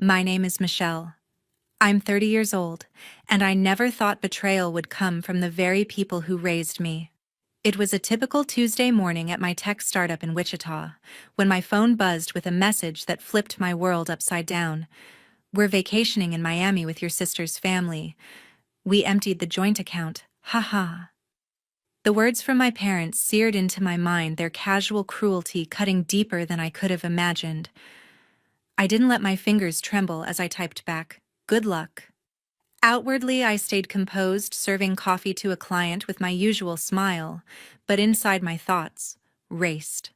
My name is Michelle. I'm 30 years old, and I never thought betrayal would come from the very people who raised me. It was a typical Tuesday morning at my tech startup in Wichita, when my phone buzzed with a message that flipped my world upside down. "We're vacationing in Miami with your sister's family. We emptied the joint account, haha." The words from my parents seared into my mind, their casual cruelty cutting deeper than I could have imagined. I didn't let my fingers tremble as I typed back, "Good luck." Outwardly, I stayed composed, serving coffee to a client with my usual smile, but inside my thoughts raced.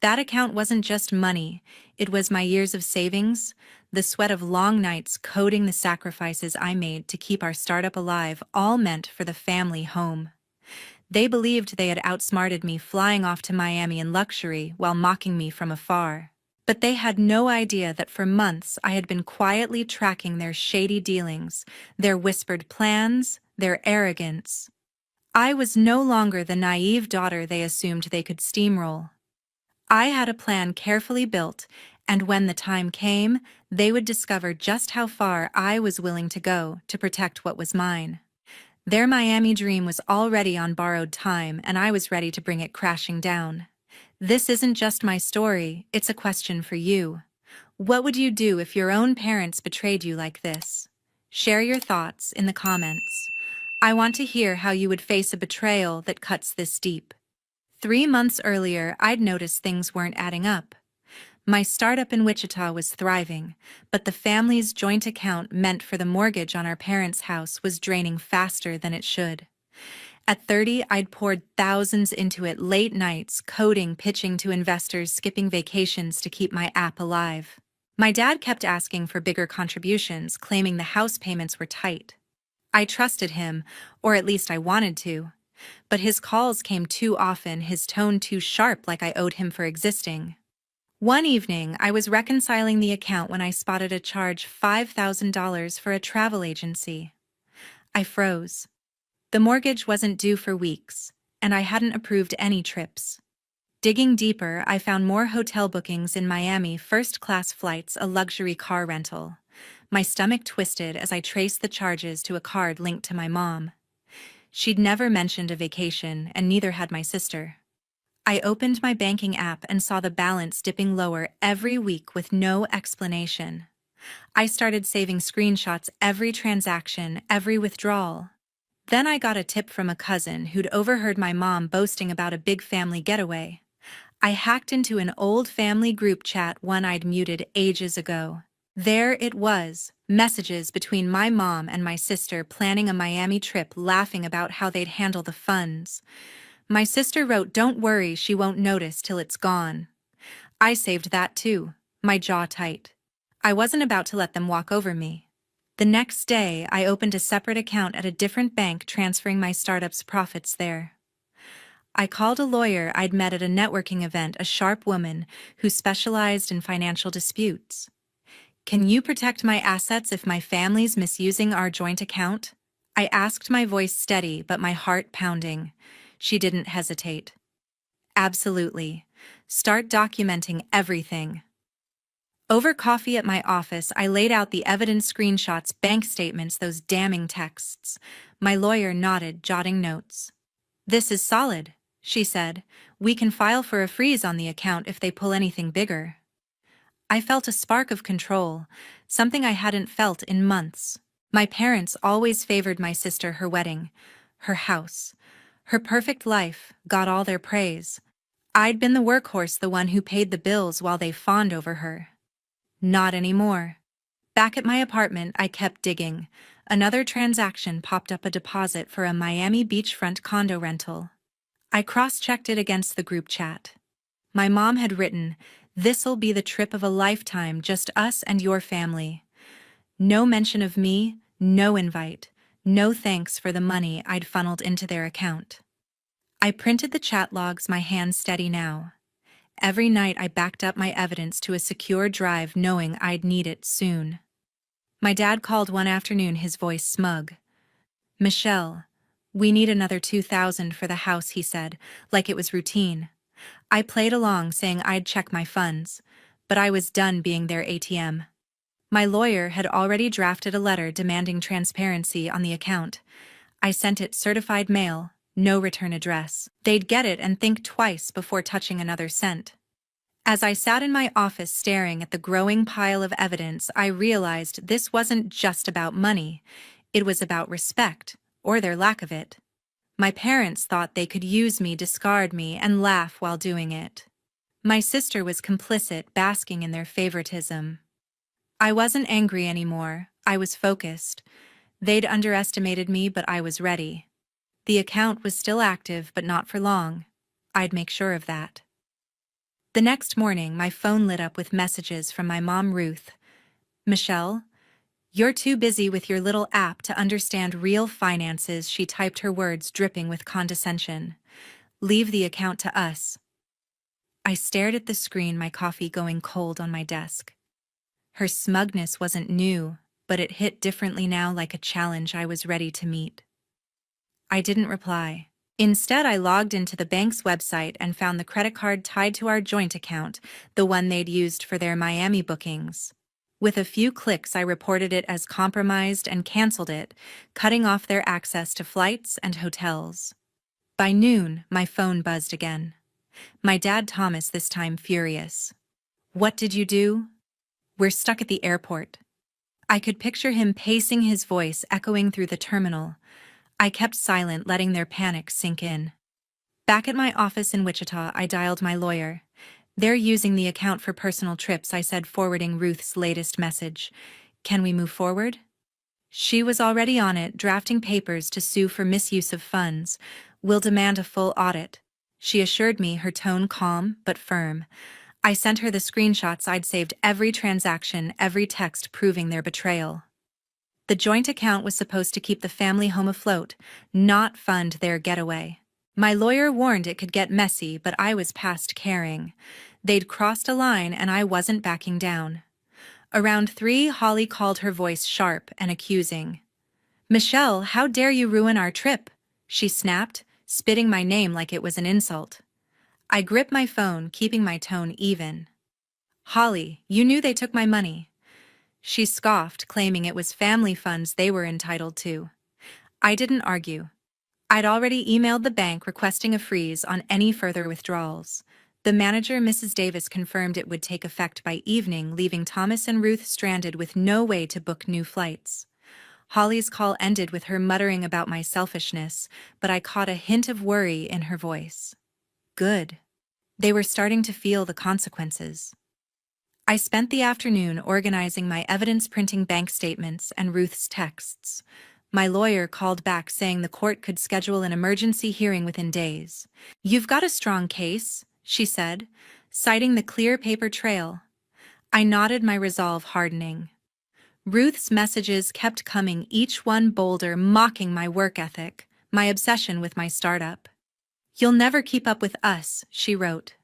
That account wasn't just money, it was my years of savings, the sweat of long nights coding the sacrifices I made to keep our startup alive, all meant for the family home. They believed they had outsmarted me, flying off to Miami in luxury while mocking me from afar. But they had no idea that for months I had been quietly tracking their shady dealings, their whispered plans, their arrogance. I was no longer the naive daughter they assumed they could steamroll. I had a plan carefully built, and when the time came, they would discover just how far I was willing to go to protect what was mine. Their Miami dream was already on borrowed time, and I was ready to bring it crashing down. This isn't just my story, it's a question for you. What would you do if your own parents betrayed you like this? Share your thoughts in the comments. I want to hear how you would face a betrayal that cuts this deep. 3 months earlier, I'd noticed things weren't adding up. My startup in Wichita was thriving, but the family's joint account meant for the mortgage on our parents' house was draining faster than it should. At 30, I'd poured thousands into it, late nights, coding, pitching to investors, skipping vacations to keep my app alive. My dad kept asking for bigger contributions, claiming the house payments were tight. I trusted him, or at least I wanted to. But his calls came too often, his tone too sharp, like I owed him for existing. One evening, I was reconciling the account when I spotted a charge, $5,000 for a travel agency. I froze. The mortgage wasn't due for weeks, and I hadn't approved any trips. Digging deeper, I found more hotel bookings in Miami, first-class flights, a luxury car rental. My stomach twisted as I traced the charges to a card linked to my mom. She'd never mentioned a vacation, and neither had my sister. I opened my banking app and saw the balance dipping lower every week with no explanation. I started saving screenshots every transaction, every withdrawal. Then I got a tip from a cousin who'd overheard my mom boasting about a big family getaway. I hacked into an old family group chat, one I'd muted ages ago. There it was, messages between my mom and my sister planning a Miami trip, laughing about how they'd handle the funds. My sister wrote, "Don't worry, she won't notice till it's gone." I saved that too, my jaw tight. I wasn't about to let them walk over me. The next day, I opened a separate account at a different bank, transferring my startup's profits there. I called a lawyer I'd met at a networking event, a sharp woman who specialized in financial disputes. "Can you protect my assets if my family's misusing our joint account?" I asked, my voice steady but my heart pounding. She didn't hesitate. "Absolutely. Start documenting everything." Over coffee at my office, I laid out the evidence, screenshots, bank statements, those damning texts. My lawyer nodded, jotting notes. "This is solid," she said. "We can file for a freeze on the account if they pull anything bigger." I felt a spark of control, something I hadn't felt in months. My parents always favored my sister, her wedding, her house, her perfect life got all their praise. I'd been the workhorse, the one who paid the bills while they fawned over her. Not anymore. Back at my apartment, I kept digging. Another transaction popped up, a deposit for a Miami beachfront condo rental. I cross-checked it against the group chat. My mom had written, "This'll be the trip of a lifetime, just us and your family." No mention of me, no invite, no thanks for the money I'd funneled into their account. I printed the chat logs, my hands steady now. Every night I backed up my evidence to a secure drive, knowing I'd need it soon. My dad called one afternoon, his voice smug. "Michelle, we need another $2,000 for the house," he said, like it was routine. I played along, saying I'd check my funds, but I was done being their ATM. My lawyer had already drafted a letter demanding transparency on the account. I sent it certified mail, no return address. They'd get it and think twice before touching another cent. As I sat in my office staring at the growing pile of evidence, I realized this wasn't just about money. It was about respect, or their lack of it. My parents thought they could use me, discard me, and laugh while doing it. My sister was complicit, basking in their favoritism. I wasn't angry anymore, I was focused. They'd underestimated me, but I was ready. The account was still active, but not for long. I'd make sure of that. The next morning, my phone lit up with messages from my mom, Ruth. "Michelle, you're too busy with your little app to understand real finances," she typed, her words dripping with condescension. "Leave the account to us." I stared at the screen, my coffee going cold on my desk. Her smugness wasn't new, but it hit differently now, like a challenge I was ready to meet. I didn't reply. Instead, I logged into the bank's website and found the credit card tied to our joint account, the one they'd used for their Miami bookings. With a few clicks, I reported it as compromised and canceled it, cutting off their access to flights and hotels. By noon, my phone buzzed again. My dad, Thomas, this time furious. "What did you do?" "We're stuck at the airport." I could picture him pacing, his voice echoing through the terminal. I kept silent, letting their panic sink in. Back at my office in Wichita, I dialed my lawyer. "They're using the account for personal trips," I said, forwarding Ruth's latest message. "Can we move forward?" She was already on it, drafting papers to sue for misuse of funds. "We'll demand a full audit," she assured me, her tone calm but firm. I sent her the screenshots I'd saved, every transaction, every text proving their betrayal. The joint account was supposed to keep the family home afloat, not fund their getaway. My lawyer warned it could get messy, but I was past caring. They'd crossed a line and I wasn't backing down. Around 3, Holly called, her voice sharp and accusing. "Michelle, how dare you ruin our trip?" she snapped, spitting my name like it was an insult. I gripped my phone, keeping my tone even. "Holly, you knew they took my money." She scoffed, claiming it was family funds they were entitled to. I didn't argue. I'd already emailed the bank requesting a freeze on any further withdrawals. The manager, Mrs. Davis, confirmed it would take effect by evening, leaving Thomas and Ruth stranded with no way to book new flights. Holly's call ended with her muttering about my selfishness, but I caught a hint of worry in her voice. Good. They were starting to feel the consequences. I spent the afternoon organizing my evidence, printing bank statements and Ruth's texts. My lawyer called back saying the court could schedule an emergency hearing within days. "You've got a strong case," she said, citing the clear paper trail. I nodded, my resolve hardening. Ruth's messages kept coming, each one bolder, mocking my work ethic, my obsession with my startup. "You'll never keep up with us," she wrote.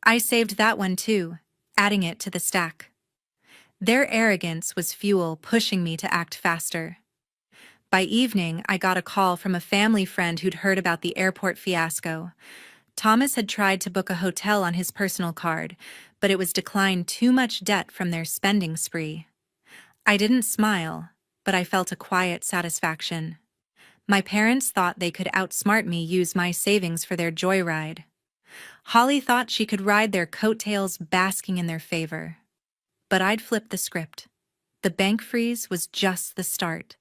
I saved that one too, adding it to the stack. Their arrogance was fuel, pushing me to act faster. By evening, I got a call from a family friend who'd heard about the airport fiasco. Thomas had tried to book a hotel on his personal card, but it was declined, too much debt from their spending spree. I didn't smile, but I felt a quiet satisfaction. My parents thought they could outsmart me, use my savings for their joyride. Holly thought she could ride their coattails, basking in their favor. But I'd flipped the script. The bank freeze was just the start.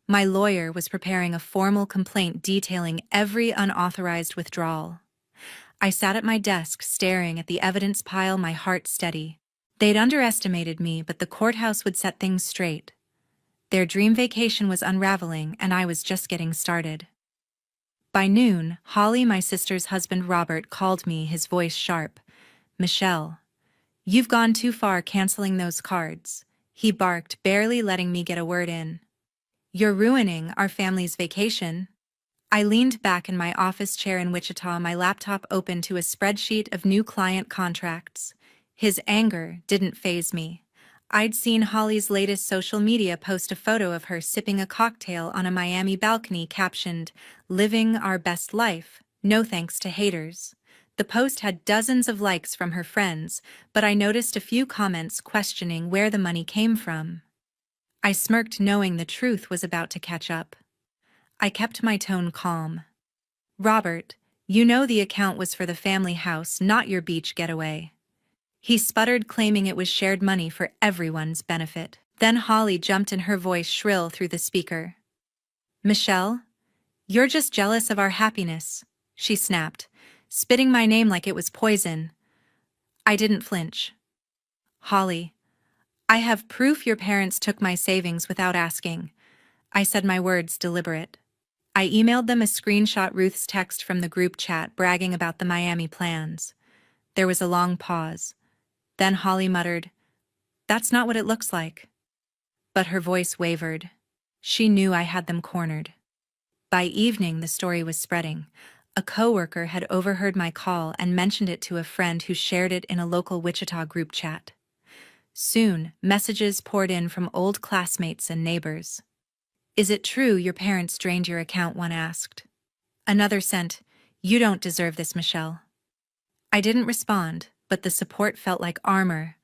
My lawyer was preparing a formal complaint detailing every unauthorized withdrawal. I sat at my desk staring at the evidence pile, my heart steady. They'd underestimated me, but the courthouse would set things straight. Their dream vacation was unraveling, and I was just getting started. By noon, Holly, my sister's husband Robert, called me, his voice sharp. "Michelle, you've gone too far canceling those cards," he barked, barely letting me get a word in. "You're ruining our family's vacation." I leaned back in my office chair in Wichita, my laptop open to a spreadsheet of new client contracts. His anger didn't faze me. I'd seen Holly's latest social media post, a photo of her sipping a cocktail on a Miami balcony captioned, "Living our best life, no thanks to haters." The post had dozens of likes from her friends, but I noticed a few comments questioning where the money came from. I smirked knowing the truth was about to catch up. I kept my tone calm. "Robert, you know the account was for the family house, not your beach getaway." He sputtered, claiming it was shared money for everyone's benefit. Then Holly jumped in, her voice shrill through the speaker. "Michelle, you're just jealous of our happiness," she snapped, spitting my name like it was poison. I didn't flinch. "Holly, I have proof your parents took my savings without asking." I said, my words deliberate. I emailed them a screenshot Ruth's text from the group chat bragging about the Miami plans. There was a long pause. Then Holly muttered, "That's not what it looks like." But her voice wavered. She knew I had them cornered. By evening, the story was spreading. A coworker had overheard my call and mentioned it to a friend who shared it in a local Wichita group chat. Soon, messages poured in from old classmates and neighbors. "Is it true your parents drained your account?" one asked. Another sent, "You don't deserve this, Michelle." I didn't respond, but the support felt like armor.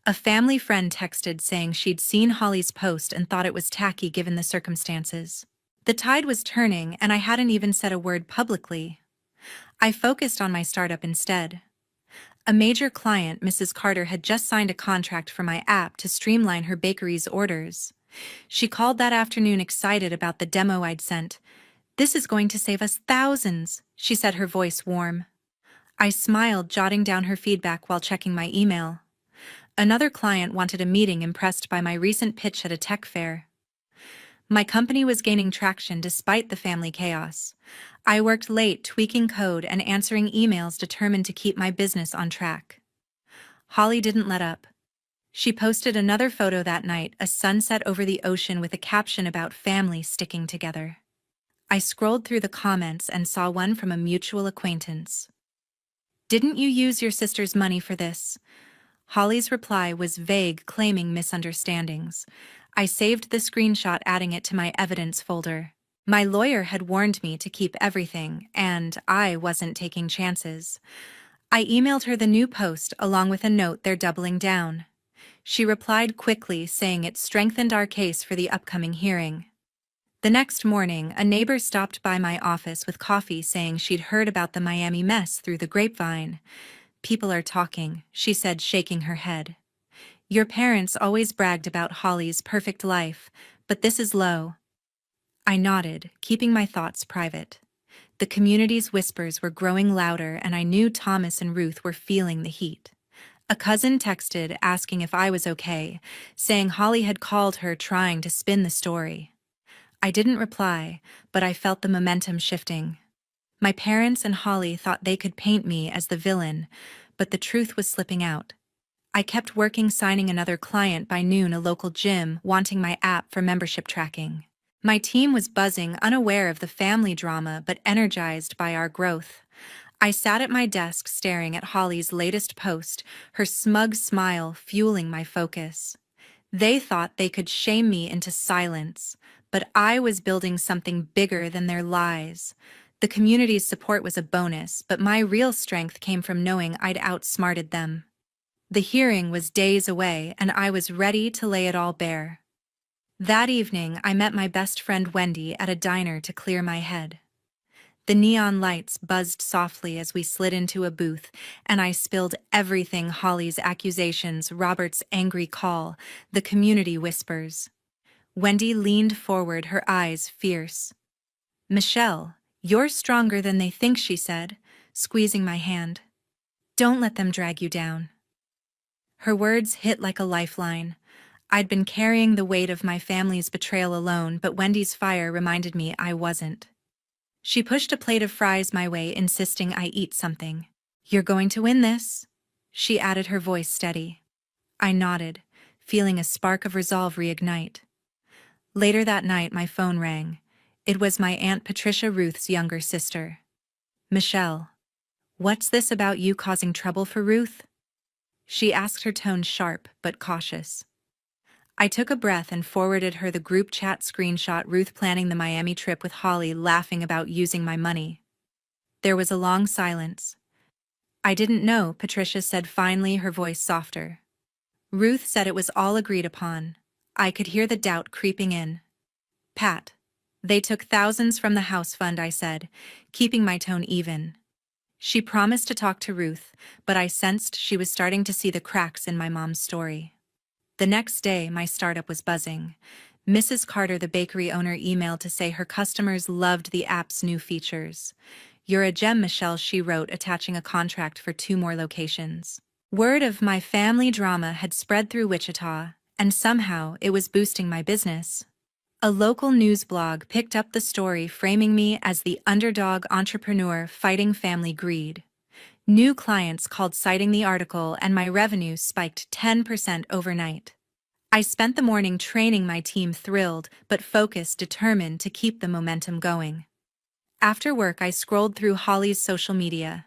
A family friend texted saying she'd seen Holly's post and thought it was tacky given the circumstances. The tide was turning, and I hadn't even said a word publicly. I focused on my startup instead. A major client, Mrs. Carter, had just signed a contract for my app to streamline her bakery's orders. She called that afternoon excited about the demo I'd sent. "This is going to save us thousands," she said, her voice warm. I smiled, jotting down her feedback while checking my email. Another client wanted a meeting, impressed by my recent pitch at a tech fair. My company was gaining traction despite the family chaos. I worked late tweaking code and answering emails, determined to keep my business on track. Holly didn't let up. She posted another photo that night, a sunset over the ocean with a caption about family sticking together. I scrolled through the comments and saw one from a mutual acquaintance. "Didn't you use your sister's money for this?" Holly's reply was vague, claiming misunderstandings. I saved the screenshot, adding it to my evidence folder. My lawyer had warned me to keep everything, and I wasn't taking chances. I emailed her the new post along with a note they're doubling down. She replied quickly, saying it strengthened our case for the upcoming hearing. The next morning, a neighbor stopped by my office with coffee, saying she'd heard about the Miami mess through the grapevine. "People are talking," she said, shaking her head. "Your parents always bragged about Holly's perfect life, but this is low." I nodded, keeping my thoughts private. The community's whispers were growing louder, and I knew Thomas and Ruth were feeling the heat. A cousin texted asking if I was okay, saying Holly had called her, trying to spin the story. I didn't reply, but I felt the momentum shifting. My parents and Holly thought they could paint me as the villain, but the truth was slipping out. I kept working, signing another client by noon, a local gym wanting my app for membership tracking. My team was buzzing, unaware of the family drama but energized by our growth. I sat at my desk staring at Holly's latest post, her smug smile fueling my focus. They thought they could shame me into silence, but I was building something bigger than their lies. The community's support was a bonus, but my real strength came from knowing I'd outsmarted them. The hearing was days away, and I was ready to lay it all bare. That evening, I met my best friend Wendy at a diner to clear my head. The neon lights buzzed softly as we slid into a booth, and I spilled everything: Holly's accusations, Robert's angry call, the community whispers. Wendy leaned forward, her eyes fierce. "Michelle, you're stronger than they think," she said, squeezing my hand. "Don't let them drag you down." Her words hit like a lifeline. I'd been carrying the weight of my family's betrayal alone, but Wendy's fire reminded me I wasn't. She pushed a plate of fries my way, insisting I eat something. "You're going to win this," she added, her voice steady. I nodded, feeling a spark of resolve reignite. Later that night, my phone rang. It was my Aunt Patricia, Ruth's younger sister. "Michelle, what's this about you causing trouble for Ruth?" she asked, her tone sharp but cautious. I took a breath and forwarded her the group chat screenshot: Ruth planning the Miami trip with Holly, laughing about using my money. There was a long silence. I didn't know, Patricia said finally, her voice softer. Ruth said it was all agreed upon. I could hear the doubt creeping in. Pat. They took thousands from the house fund, I said, keeping my tone even. She promised to talk to Ruth, but I sensed she was starting to see the cracks in my mom's story. The next day, my startup was buzzing. Mrs. Carter, the bakery owner, emailed to say her customers loved the app's new features. "You're a gem, Michelle," she wrote, attaching a contract for 2 more locations. Word of my family drama had spread through Wichita, and somehow it was boosting my business. A local news blog picked up the story, framing me as the underdog entrepreneur fighting family greed. New clients called citing the article, and my revenue spiked 10% overnight. I spent the morning training my team, thrilled but focused, determined to keep the momentum going. After work, I scrolled through Holly's social media.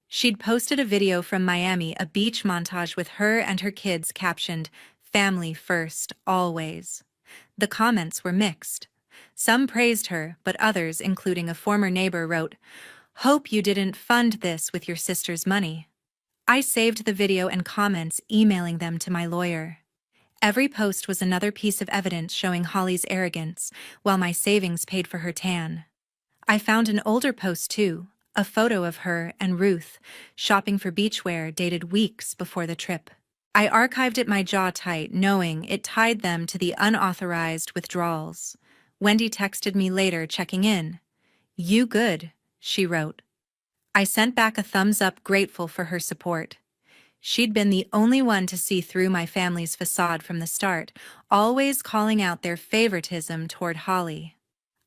She'd posted a video from Miami, a beach montage with her and her kids, captioned, "Family first, always." The comments were mixed. Some praised her, but others, including a former neighbor, wrote, "Hope you didn't fund this with your sister's money." I saved the video and comments, emailing them to my lawyer. Every post was another piece of evidence showing Holly's arrogance, while my savings paid for her tan. I found an older post too, a photo of her and Ruth shopping for beachwear dated weeks before the trip. I archived it, my jaw tight, knowing it tied them to the unauthorized withdrawals. Wendy texted me later, checking in. "You good?" she wrote. I sent back a thumbs up, grateful for her support. She'd been the only one to see through my family's facade from the start, always calling out their favoritism toward Holly.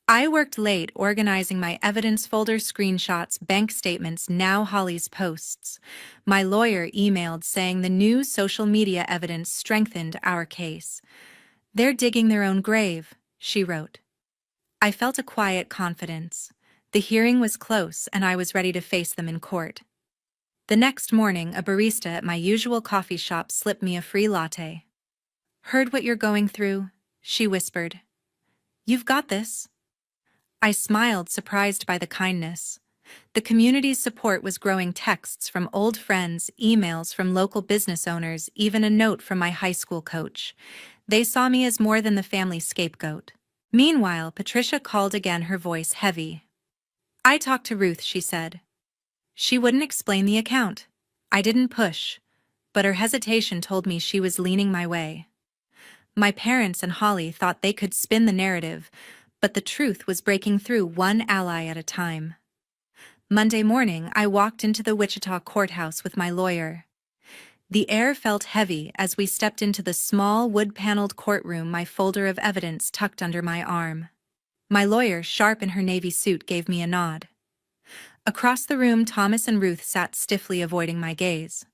I worked late organizing my evidence folder, screenshots, bank statements, now Holly's posts. My lawyer emailed saying the new social media evidence strengthened our case. "They're digging their own grave," she wrote. I felt a quiet confidence. The hearing was close, and I was ready to face them in court. The next morning, a barista at my usual coffee shop slipped me a free latte. "Heard what you're going through," she whispered. "You've got this." I smiled, surprised by the kindness. The community's support was growing. Texts from old friends, emails from local business owners, even a note from my high school coach. They saw me as more than the family scapegoat. Meanwhile, Patricia called again, her voice heavy. "I talked to Ruth," she said. She wouldn't explain the account. I didn't push, but her hesitation told me she was leaning my way. My parents and Holly thought they could spin the narrative, but the truth was breaking through, one ally at a time. Monday morning, I walked into the Wichita courthouse with my lawyer. The air felt heavy as we stepped into the small wood-paneled courtroom, my folder of evidence tucked under my arm. My lawyer, sharp in her navy suit, gave me a nod. Across the room, Thomas and Ruth sat stiffly, avoiding my gaze.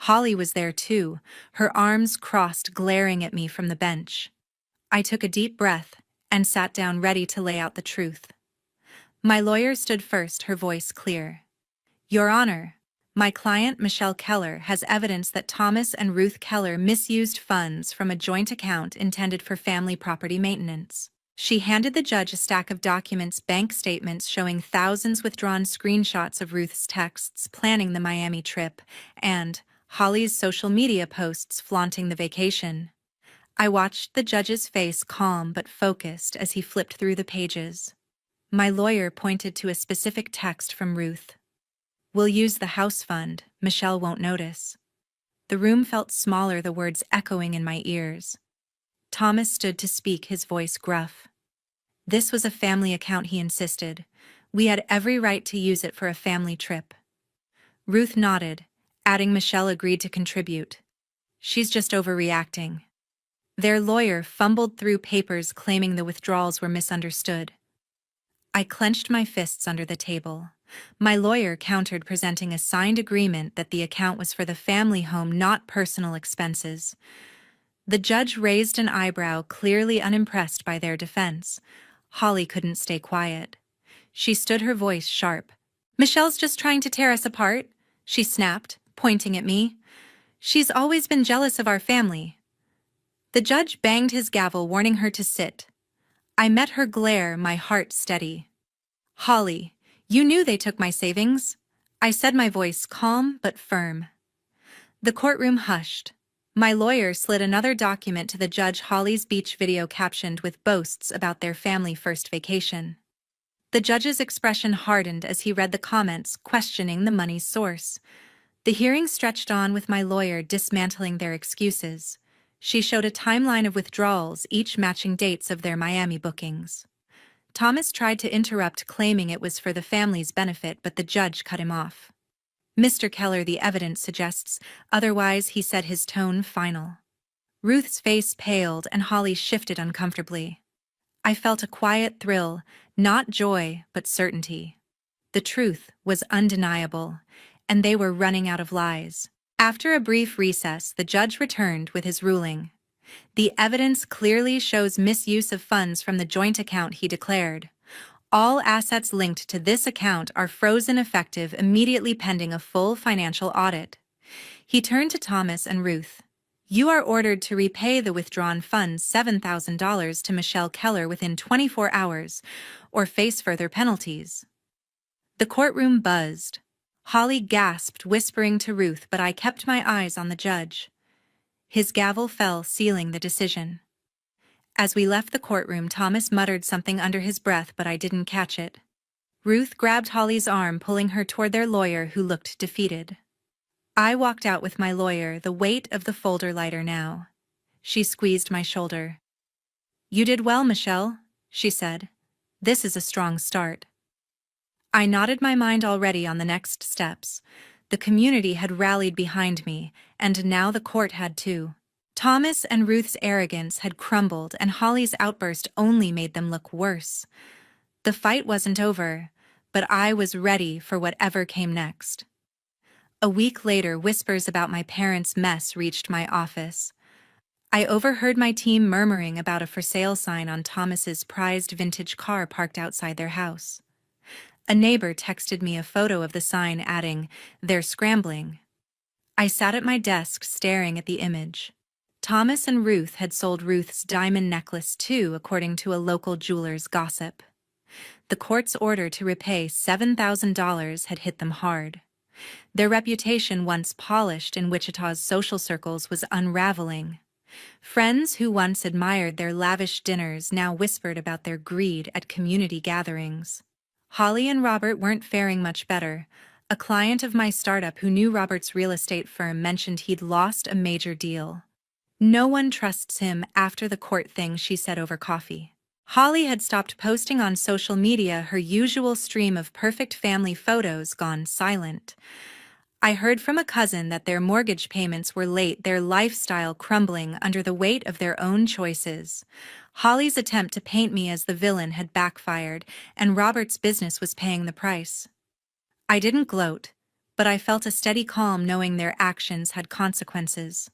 Holly was there too, her arms crossed, glaring at me from the bench. I took a deep breath and sat down, ready to lay out the truth. My lawyer stood first, her voice clear. "Your Honor, my client Michelle Keller has evidence that Thomas and Ruth Keller misused funds from a joint account intended for family property maintenance." She handed the judge a stack of documents, bank statements showing thousands withdrawn, screenshots of Ruth's texts planning the Miami trip, and Holly's social media posts flaunting the vacation. I watched the judge's face, calm but focused, as he flipped through the pages. My lawyer pointed to a specific text from Ruth. "We'll use the house fund. Michelle won't notice." The room felt smaller, the words echoing in my ears. Thomas stood to speak, his voice gruff. "This was a family account," he insisted. "We had every right to use it for a family trip." Ruth nodded, adding Michelle agreed to contribute. "She's just overreacting." Their lawyer fumbled through papers, claiming the withdrawals were misunderstood. I clenched my fists under the table. My lawyer countered, presenting a signed agreement that the account was for the family home, not personal expenses. The judge raised an eyebrow, clearly unimpressed by their defense. Holly couldn't stay quiet. She stood, her voice sharp. "Michelle's just trying to tear us apart," she snapped, pointing at me. "She's always been jealous of our family." The judge banged his gavel, warning her to sit. I met her glare, my heart steady. "Holly, you knew they took my savings." I said, my voice calm but firm. The courtroom hushed. My lawyer slid another document to the judge. Holly's beach video captioned with boasts about their family first vacation. The judge's expression hardened as he read the comments, questioning the money's source. The hearing stretched on with my lawyer dismantling their excuses. She showed a timeline of withdrawals, each matching dates of their Miami bookings. Thomas tried to interrupt, claiming it was for the family's benefit, but the judge cut him off. Mr. Keller, the evidence suggests, otherwise, he said, his tone final. Ruth's face paled and Holly shifted uncomfortably. I felt a quiet thrill, not joy, but certainty. The truth was undeniable, and they were running out of lies. After a brief recess, the judge returned with his ruling. The evidence clearly shows misuse of funds from the joint account, he declared. All assets linked to this account are frozen effective immediately pending a full financial audit. He turned to Thomas and Ruth. You are ordered to repay the withdrawn funds, $7,000 to Michelle Keller, within 24 hours, or face further penalties. The courtroom buzzed. Holly gasped, whispering to Ruth, but I kept my eyes on the judge. His gavel fell, sealing the decision. As we left the courtroom, Thomas muttered something under his breath, but I didn't catch it. Ruth grabbed Holly's arm, pulling her toward their lawyer, who looked defeated. I walked out with my lawyer, the weight of the folder lighter now. She squeezed my shoulder. You did well, Michelle, she said. This is a strong start. I nodded, my mind already on the next steps. The community had rallied behind me, and now the court had too. Thomas and Ruth's arrogance had crumbled, and Holly's outburst only made them look worse. The fight wasn't over, but I was ready for whatever came next. A week later, whispers about my parents' mess reached my office. I overheard my team murmuring about a for sale sign on Thomas's prized vintage car parked outside their house. A neighbor texted me a photo of the sign, adding, "They're scrambling." I sat at my desk staring at the image. Thomas and Ruth had sold Ruth's diamond necklace too, according to a local jeweler's gossip. The court's order to repay $7,000 had hit them hard. Their reputation, once polished in Wichita's social circles, was unraveling. Friends who once admired their lavish dinners now whispered about their greed at community gatherings. Holly and Robert weren't faring much better. A client of my startup who knew Robert's real estate firm mentioned he'd lost a major deal. No one trusts him after the court thing, she said over coffee. Holly had stopped posting on social media, her usual stream of perfect family photos gone silent. I heard from a cousin that their mortgage payments were late, their lifestyle crumbling under the weight of their own choices. Holly's attempt to paint me as the villain had backfired, and Robert's business was paying the price. I didn't gloat, but I felt a steady calm knowing their actions had consequences.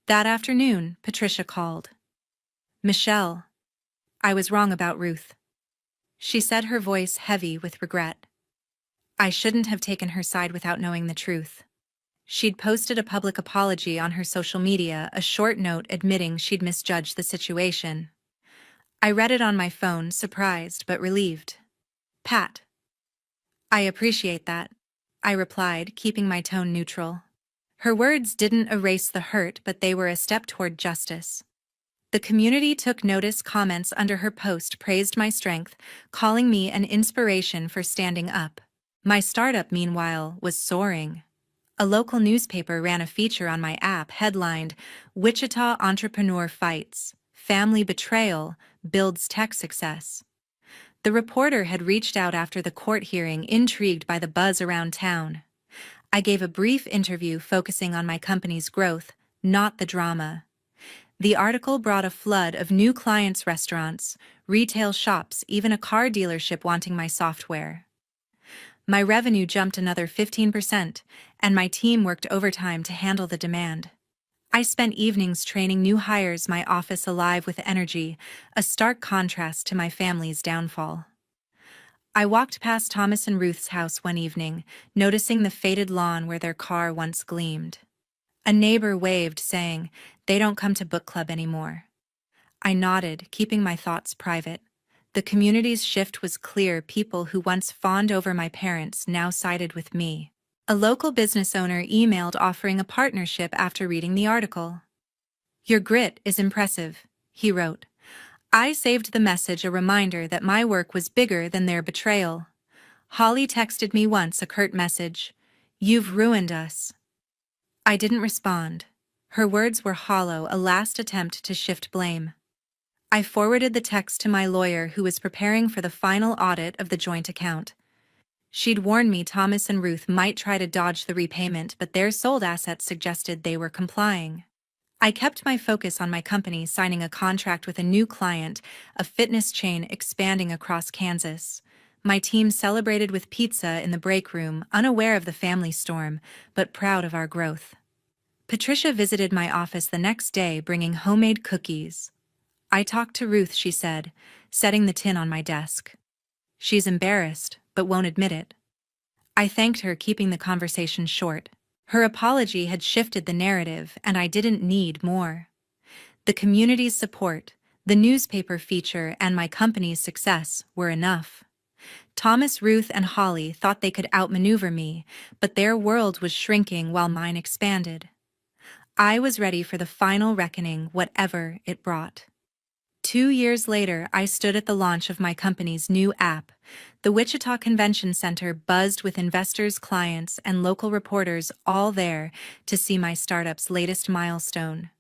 That afternoon, Patricia called. "Michelle, I was wrong about Ruth," she said, her voice heavy with regret. I shouldn't have taken her side without knowing the truth. She'd posted a public apology on her social media, a short note admitting she'd misjudged the situation. I read it on my phone, surprised but relieved. "Pat, I appreciate that," I replied, keeping my tone neutral. Her words didn't erase the hurt, but they were a step toward justice. The community took notice. Comments under her post praised my strength, calling me an inspiration for standing up. My startup, meanwhile, was soaring. A local newspaper ran a feature on my app headlined, "Wichita Entrepreneur Fights, Family Betrayal, Builds Tech Success." The reporter had reached out after the court hearing, intrigued by the buzz around town. I gave a brief interview focusing on my company's growth, not the drama. The article brought a flood of new clients: restaurants, retail shops, even a car dealership wanting my software. My revenue jumped another 15%, and my team worked overtime to handle the demand. I spent evenings training new hires, my office alive with energy, a stark contrast to my family's downfall. I walked past Thomas and Ruth's house one evening, noticing the faded lawn where their car once gleamed. A neighbor waved, saying, "They don't come to book club anymore." I nodded, keeping my thoughts private. The community's shift was clear. People who once fawned over my parents now sided with me. A local business owner emailed offering a partnership after reading the article. "Your grit is impressive," he wrote. I saved the message, a reminder that my work was bigger than their betrayal. Holly texted me once, a curt message. "You've ruined us." I didn't respond. Her words were hollow, a last attempt to shift blame. I forwarded the text to my lawyer, who was preparing for the final audit of the joint account. She'd warned me Thomas and Ruth might try to dodge the repayment, but their sold assets suggested they were complying. I kept my focus on my company, signing a contract with a new client, a fitness chain expanding across Kansas. My team celebrated with pizza in the break room, unaware of the family storm, but proud of our growth. Patricia visited my office the next day, bringing homemade cookies. "I talked to Ruth," she said, setting the tin on my desk. "She's embarrassed, but won't admit it." I thanked her, keeping the conversation short. Her apology had shifted the narrative, and I didn't need more. The community's support, the newspaper feature, and my company's success were enough. Thomas, Ruth, and Holly thought they could outmaneuver me, but their world was shrinking while mine expanded. I was ready for the final reckoning, whatever it brought. 2 years later, I stood at the launch of my company's new app. The Wichita Convention Center buzzed with investors, clients, and local reporters, all there to see my startup's latest milestone.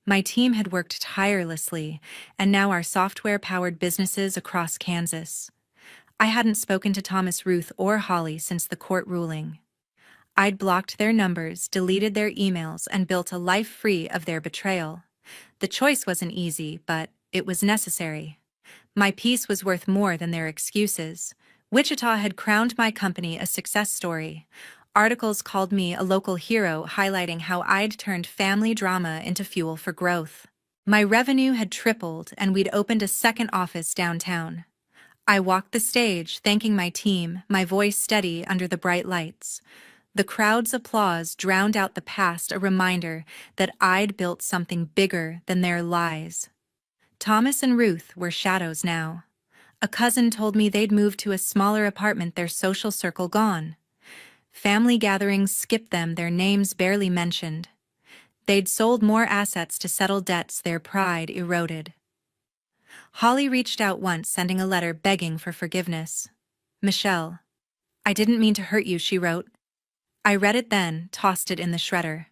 My team had worked tirelessly, and now our software powered businesses across Kansas. I hadn't spoken to Thomas, Ruth, or Holly since the court ruling. I'd blocked their numbers, deleted their emails, and built a life free of their betrayal. The choice wasn't easy, but it was necessary. My peace was worth more than their excuses. Wichita had crowned my company a success story. Articles called me a local hero, highlighting how I'd turned family drama into fuel for growth. My revenue had tripled, and we'd opened a second office downtown. I walked the stage, thanking my team, my voice steady under the bright lights. The crowd's applause drowned out the past, a reminder that I'd built something bigger than their lies. Thomas and Ruth were shadows now. A cousin told me they'd moved to a smaller apartment, their social circle gone. Family gatherings skipped them, their names barely mentioned. They'd sold more assets to settle debts, their pride eroded. Holly reached out once, sending a letter begging for forgiveness. "Michelle, I didn't mean to hurt you," she wrote. I read it, then tossed it in the shredder.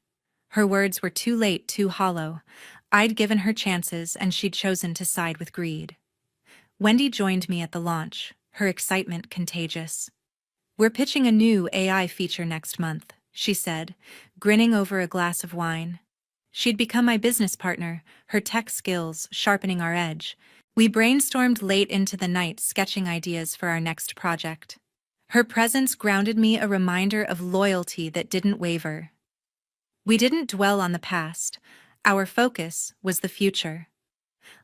Her words were too late, too hollow. I'd given her chances, and she'd chosen to side with greed. Wendy joined me at the launch, her excitement contagious. "We're pitching a new AI feature next month," she said, grinning over a glass of wine. She'd become my business partner, her tech skills sharpening our edge. We brainstormed late into the night, sketching ideas for our next project. Her presence grounded me, a reminder of loyalty that didn't waver. We didn't dwell on the past. Our focus was the future.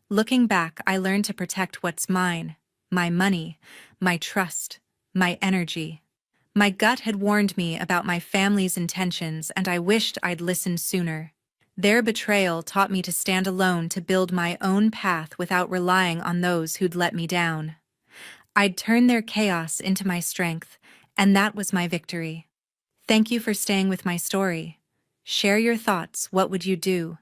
Looking back, I learned to protect what's mine: my money, my trust, my energy. My gut had warned me about my family's intentions, and I wished I'd listened sooner. Their betrayal taught me to stand alone, to build my own path without relying on those who'd let me down. I'd turn their chaos into my strength, and that was my victory. Thank you for staying with my story. Share your thoughts. What would you do?